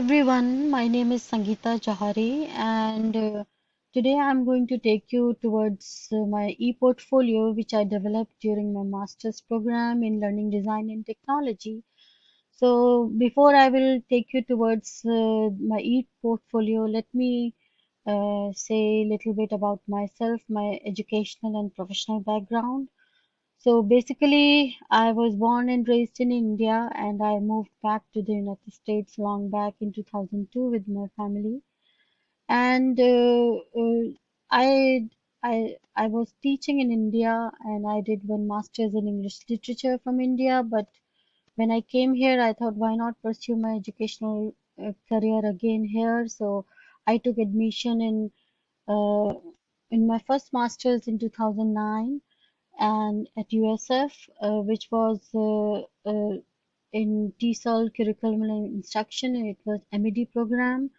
everyone, my name is Sangeeta Jahari, and today I'm going to take you towards my e-portfolio, which I developed during my master's program in learning design and technology. So, before I will take you towards my e-portfolio, let me say a little bit about myself, my educational and professional background. So basically, I was born and raised in India, and I moved back to the United States long back in 2002 with my family. And I, I was teaching in India, and I did one master's in English literature from India. But when I came here, I thought, why not pursue my educational career again here? So I took admission uh, in my first master's in 2009 and at USF, which was in TESOL curriculum and instruction, and it was MED program.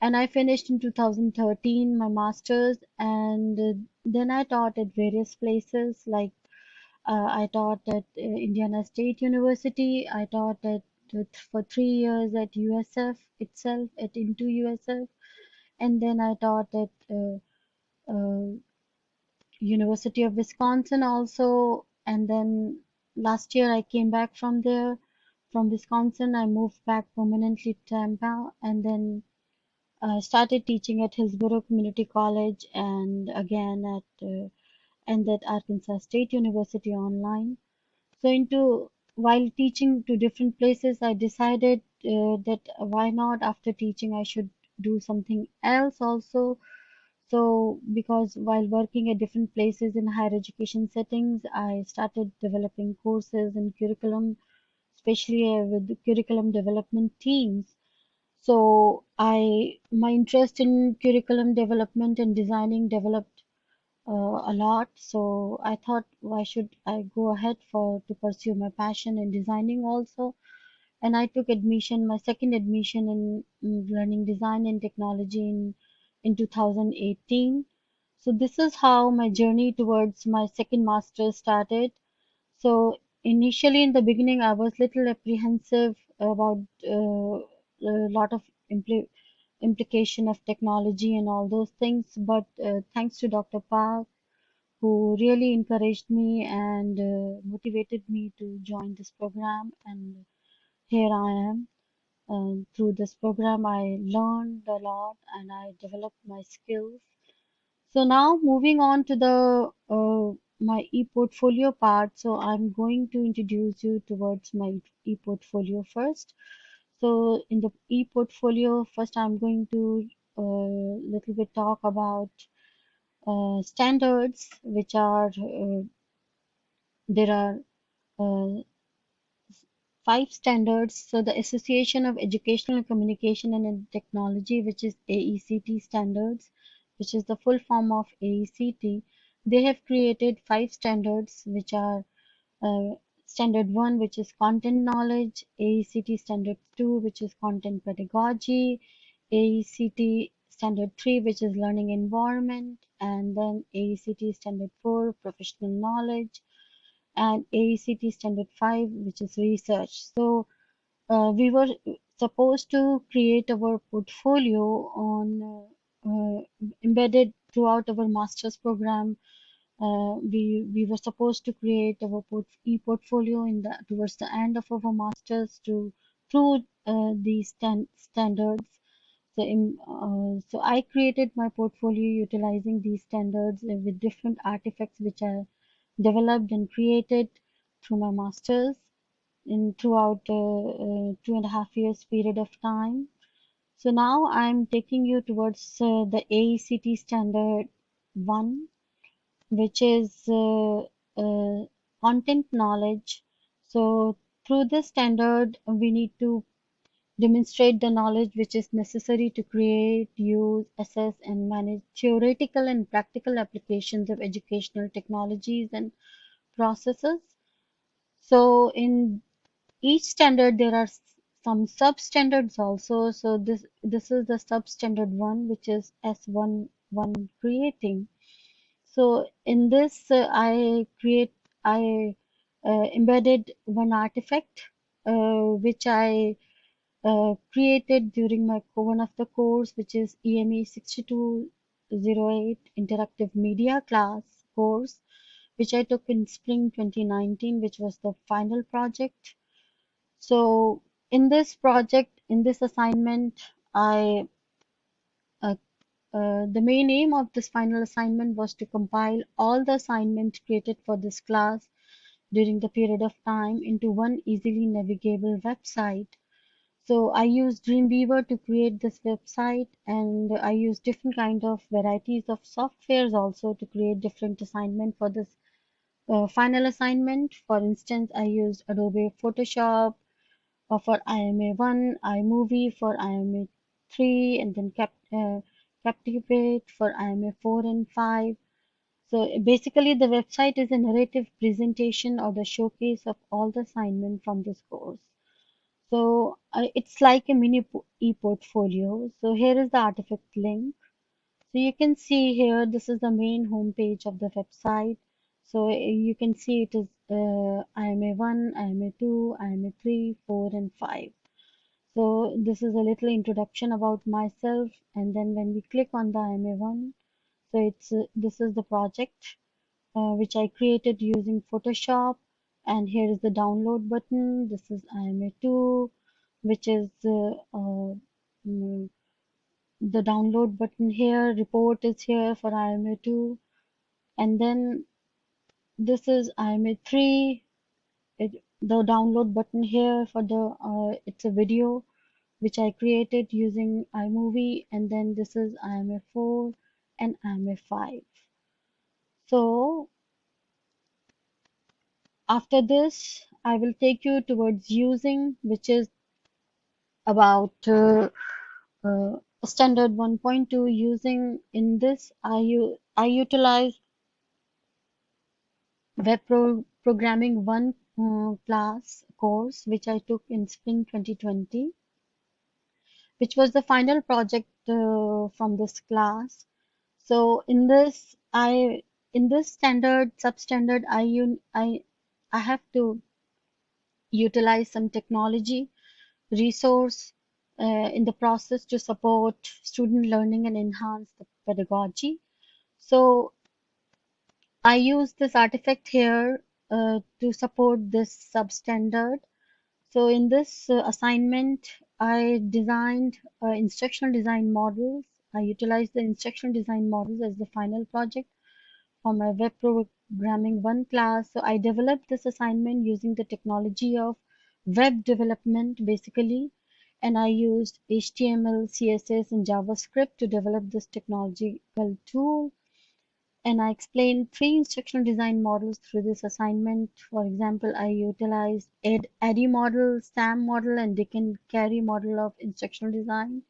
And I finished in 2013 my master's, and then I taught at various places. Like I taught at Indiana State University. I taught for 3 years at USF itself, at Into USF, and then I taught at uh, University of Wisconsin also. And then last year I came back from there, from Wisconsin. I moved back permanently to Tampa, and then started teaching at Hillsborough Community College and again at Arkansas State University online. So into while teaching to different places, I decided that why not after teaching I should do something else also. So, because while working at different places in higher education settings, I started developing courses and curriculum, especially with the curriculum development teams. So, my interest in curriculum development and designing developed a lot. So, I thought, why should I go ahead for to pursue my passion in designing also? And I took admission, my second admission in learning design and technology in 2018. So this is how my journey towards my second master started. So initially in the beginning, I was little apprehensive about a lot of implication of technology and all those things. But thanks to Dr. Park, who really encouraged me and motivated me to join this program, and here I am. Through this program, I learned a lot and I developed my skills. So now moving on to the my e-portfolio part. So I'm going to introduce you towards my e-portfolio first. So in the e-portfolio, first I'm going to little bit talk about standards, which are there are uh, 5 standards. So the Association of Educational Communication and Technology, which is AECT standards, which is the full form of AECT, they have created 5 standards, which are uh, Standard 1, which is content knowledge, AECT Standard 2, which is content pedagogy, AECT Standard 3, which is learning environment, and then AECT Standard 4, professional knowledge, and AECT Standard 5, which is research. So we were supposed to create our portfolio on embedded throughout our master's program. We were supposed to create our e-portfolio in the towards the end of our masters to through these standards. So I created my portfolio utilizing these standards with different artifacts which I developed and created through my masters in throughout 2.5 years period of time. So now I'm taking you towards the AECT standard 1, which is content knowledge. So through this standard, we need to demonstrate the knowledge which is necessary to create, use, assess, and manage theoretical and practical applications of educational technologies and processes. So in each standard there are some substandards also. So this is the substandard 1, which is S11 creating. So in this I embedded one artifact which I created during my one of the course, which is EME 6208 Interactive Media class course, which I took in spring 2019, which was the final project. So in this assignment, I uh, the main aim of this final assignment was to compile all the assignment created for this class during the period of time into one easily navigable website. So I used Dreamweaver to create this website, and I used different kind of varieties of softwares also to create different assignment for this final assignment. For instance, I used Adobe Photoshop for IMA1, iMovie for IMA3, and then Captivate for IMA4 and 5. So basically, the website is a narrative presentation or the showcase of all the assignment from this course. So it's like a mini e-portfolio. So here is the artifact link. So you can see here, this is the main home page of the website. So you can see it is IMA1, IMA2, IMA3, 4, and 5. So this is a little introduction about myself, and then when we click on the IMA1, so it's this is the project which I created using Photoshop, and here is the download button. This is IMA2, which is mm, the download button here. Report is here for IMA2, and then this is IMA3. The download button here for the it's a video which I created using iMovie, and then this is IMA4 and IMA5. So after this, I will take you towards using, which is about standard 1.2 using. In this, I utilize Programming 1 class course, which I took in spring 2020, which was the final project from this class. So in this standard, substandard, I have to utilize some technology resource in the process to support student learning and enhance the pedagogy. So I use this artifact here to support this substandard. So in this assignment, I designed instructional design models. I utilized the instructional design models as the final project for my web programming 1 class. So I developed this assignment using the technology of web development basically, and I used HTML, CSS, and JavaScript to develop this technological tool. And I explained three instructional design models through this assignment. For example, I utilized ADDIE model, SAM model, and Dick and Carey model of instructional design.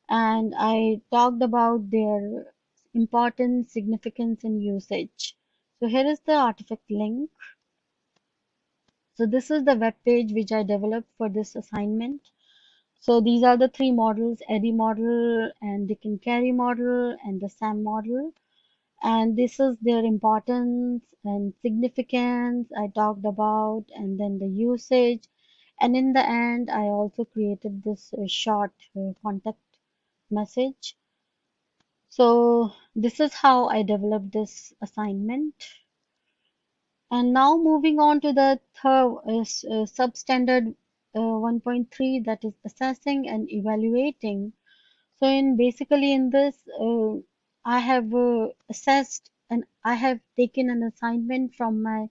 And I talked about their importance, significance, and usage. So here is the artifact link. So this is the web page which I developed for this assignment. So these are the three models, ADDIE model and Dick and Carey model and the SAM model. And this is their importance and significance I talked about, and then the usage. And in the end, I also created this short contact message. So this is how I developed this assignment. And now moving on to the third substandard 1.3, that is assessing and evaluating. So in basically in this, I have assessed and I have taken an assignment from my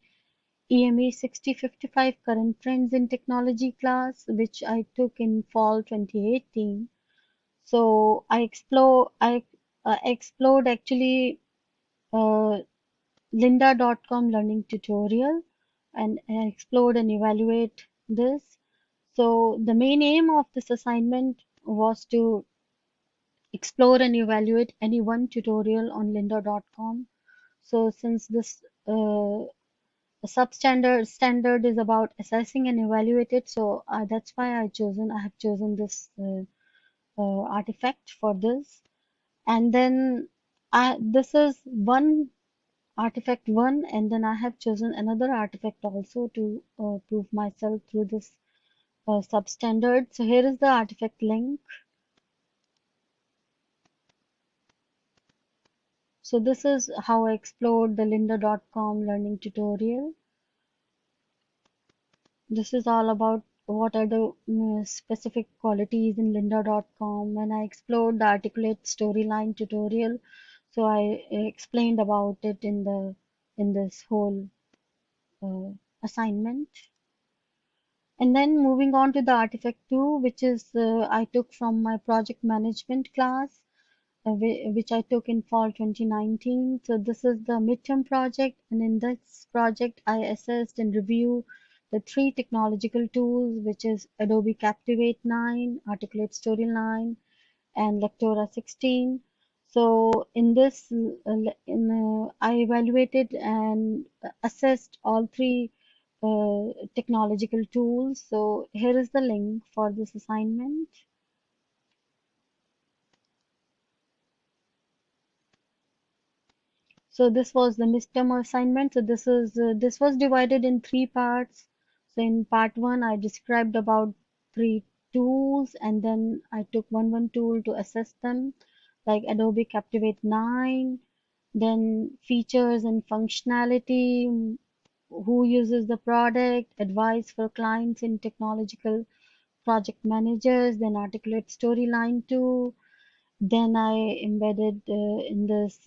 EME 6055 Current Trends in Technology class, which I took in fall 2018. So I explored actually uh, lynda.com learning tutorial, and I explored and evaluate this. So the main aim of this assignment was to explore and evaluate any one tutorial on lynda.com. So since this standard is about assessing and evaluate it, so that's why I have chosen this artifact for this. And then this is one artifact one, and then I have chosen another artifact also to prove myself through this substandard. So here is the artifact link. So this is how I explored the lynda.com learning tutorial. This is all about what are the specific qualities in lynda.com. When I explored the articulate storyline tutorial, so I explained about it in this whole uh, assignment. And then moving on to the artifact 2, which is I took from my project management class, which I took in fall 2019. So this is the midterm project, and in this project, I assessed and reviewed the three technological tools, which is Adobe Captivate 9, Articulate Story 9, and Lectora 16. So in this, I evaluated and assessed all three technological tools. So here is the link for this assignment. So this was the midterm assignment. So this was divided in three parts. So in part one, I described about three tools, and then I took one tool to assess them, like Adobe Captivate 9, then features and functionality, who uses the product, advice for clients and technological project managers, then Articulate Storyline 2. Then I embedded in this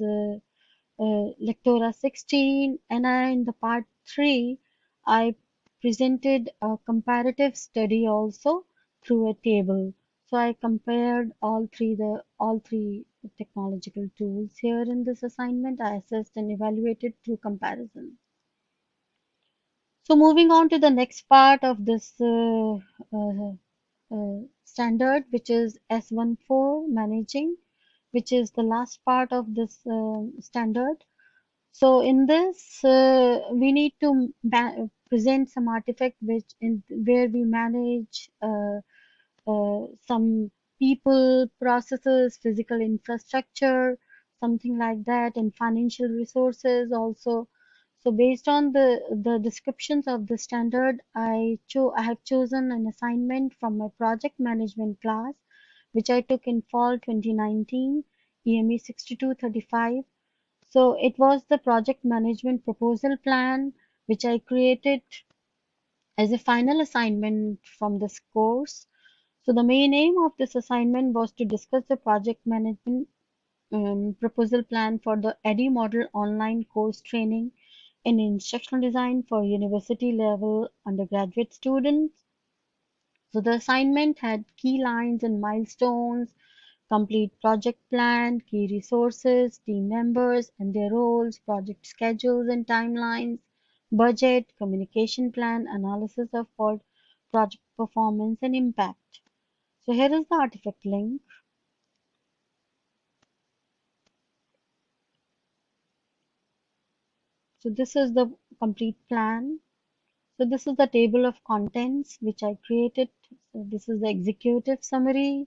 Lectora 16, and in the part 3 I presented a comparative study also through a table. So I compared all three technological tools here in this assignment. I assessed and evaluated through comparison. So moving on to the next part of this standard, which is S14 managing, which is the last part of this standard. So in this, we need to present some artifact where we manage some people, processes, physical infrastructure, something like that, and financial resources also. So based on the descriptions of the standard, I have chosen an assignment from my project management class, which I took in fall 2019, EME 6235. So it was the project management proposal plan, which I created as a final assignment from this course. So the main aim of this assignment was to discuss the project management proposal plan for the EDI model online course training in instructional design for university level undergraduate students. So the assignment had key lines and milestones, complete project plan, key resources, team members and their roles, project schedules and timelines, budget, communication plan, analysis of project performance and impact. So here is the artifact link. So this is the complete plan. So this is the table of contents which I created. So this is the executive summary,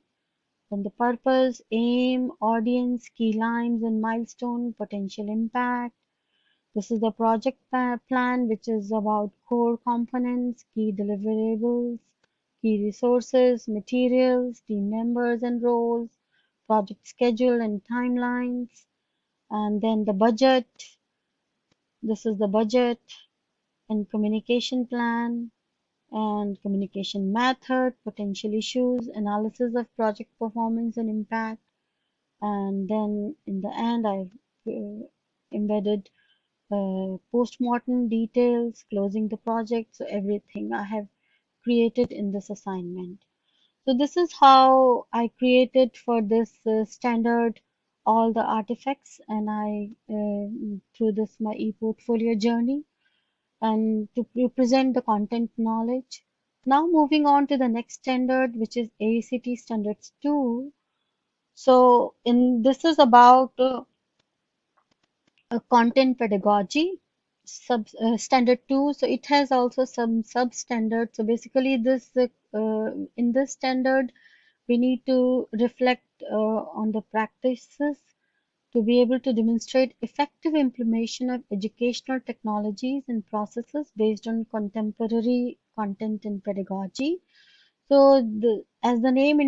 then the purpose, aim, audience, key lines and milestone, potential impact. This is the project plan, which is about core components, key deliverables, key resources, materials, team members and roles, project schedule and timelines, and then the budget. This is the budget and communication plan and communication method, potential issues, analysis of project performance and impact. And then in the end, I've embedded post-mortem details, closing the project, so everything I have created in this assignment. So this is how I created for this standard all the artifacts, and I through this my e-portfolio journey and to present the content knowledge. Now moving on to the next standard, which is ACT Standards 2. So in this is about content pedagogy standard 2. So it has also some substandard. So basically this in this standard we need to reflect on the practices to be able to demonstrate effective implementation of educational technologies and processes based on contemporary content and pedagogy. So as the name